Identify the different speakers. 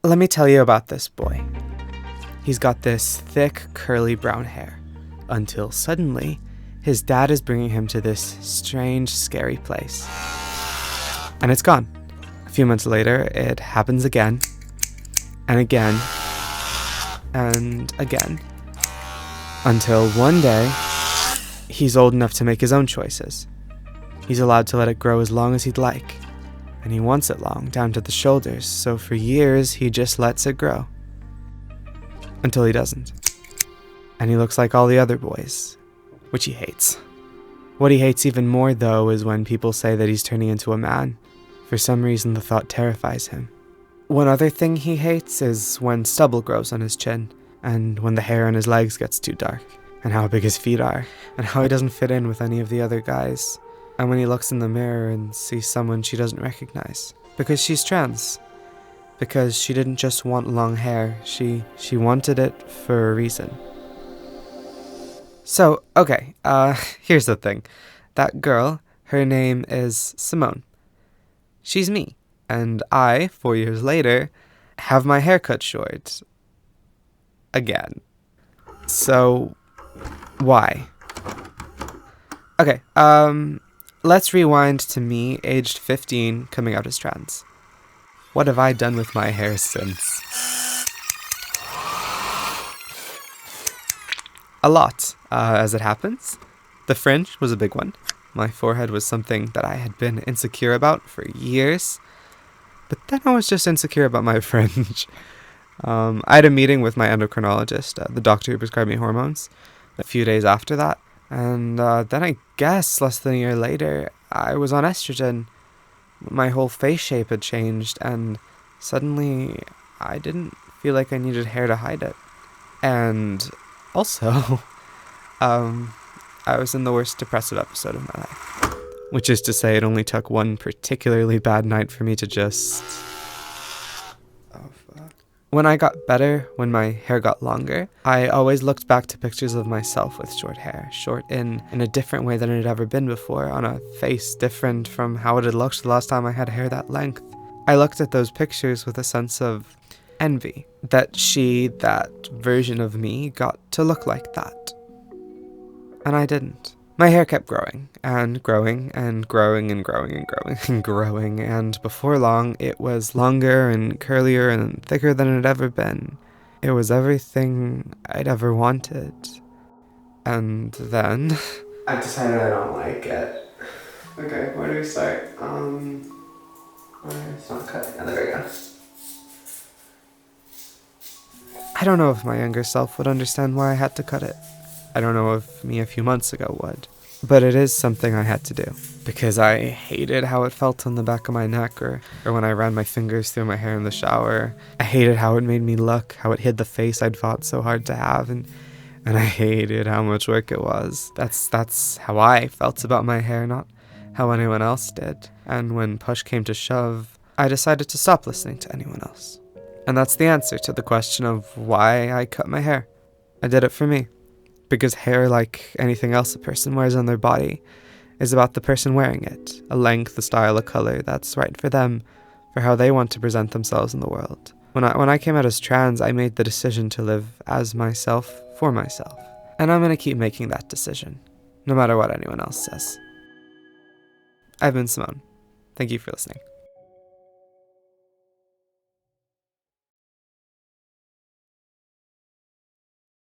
Speaker 1: Let me tell you about this boy. He's got this thick, curly brown hair, until suddenly, his dad is bringing him to this strange, scary place. And it's gone. A few months later, it happens again, and again, and again, until one day, he's old enough to make his own choices. He's allowed to let it grow as long as he'd like, and he wants it long, down to the shoulders, so for years, he just lets it grow. Until he doesn't. And he looks like all the other boys, which he hates. What he hates even more, though, is when people say that he's turning into a man. For some reason, the thought terrifies him. One other thing he hates is when stubble grows on his chin, and when the hair on his legs gets too dark, and how big his feet are, and how he doesn't fit in with any of the other guys, and when he looks in the mirror and sees someone she doesn't recognize. Because she's trans. Because she didn't just want long hair, she wanted it for a reason. So, okay, here's the thing. That girl, her name is Simone. She's me, and I, 4 years later, have my hair cut short. Again. So, why? Okay, let's rewind to me, aged 15, coming out as trans. What have I done with my hair since? A lot, as it happens. The fringe was a big one. My forehead was something that I had been insecure about for years. But then I was just insecure about my fringe. I had a meeting with my endocrinologist, the doctor who prescribed me hormones, a few days after that. And then I guess less than a year later, I was on estrogen. My whole face shape had changed, and suddenly I didn't feel like I needed hair to hide it. And also, I was in the worst depressive episode of my life. Which is to say, it only took one particularly bad night for me to just... Oh, fuck. When I got better, when my hair got longer, I always looked back to pictures of myself with short hair. Short in a different way than it had ever been before, on a face different from how it had looked the last time I had hair that length. I looked at those pictures with a sense of envy. That version of me, got to look like that. And I didn't. My hair kept growing, and growing, and growing, and growing, and growing, and growing, and before long, it was longer, and curlier, and thicker than it had ever been. It was everything I'd ever wanted. And then... I decided I don't like it. Okay, where do we start? It's not cutting. Oh, there we go. I don't know if my younger self would understand why I had to cut it. I don't know if me a few months ago would. But it is something I had to do. Because I hated how it felt on the back of my neck, or when I ran my fingers through my hair in the shower. I hated how it made me look, how it hid the face I'd fought so hard to have, and I hated how much work it was. That's how I felt about my hair, not how anyone else did. And when push came to shove, I decided to stop listening to anyone else. And that's the answer to the question of why I cut my hair. I did it for me. Because hair, like anything else a person wears on their body, is about the person wearing it. A length, a style, a color that's right for them, for how they want to present themselves in the world. When I came out as trans, I made the decision to live as myself, for myself. And I'm going to keep making that decision, no matter what anyone else says. I've been Simone. Thank you for listening.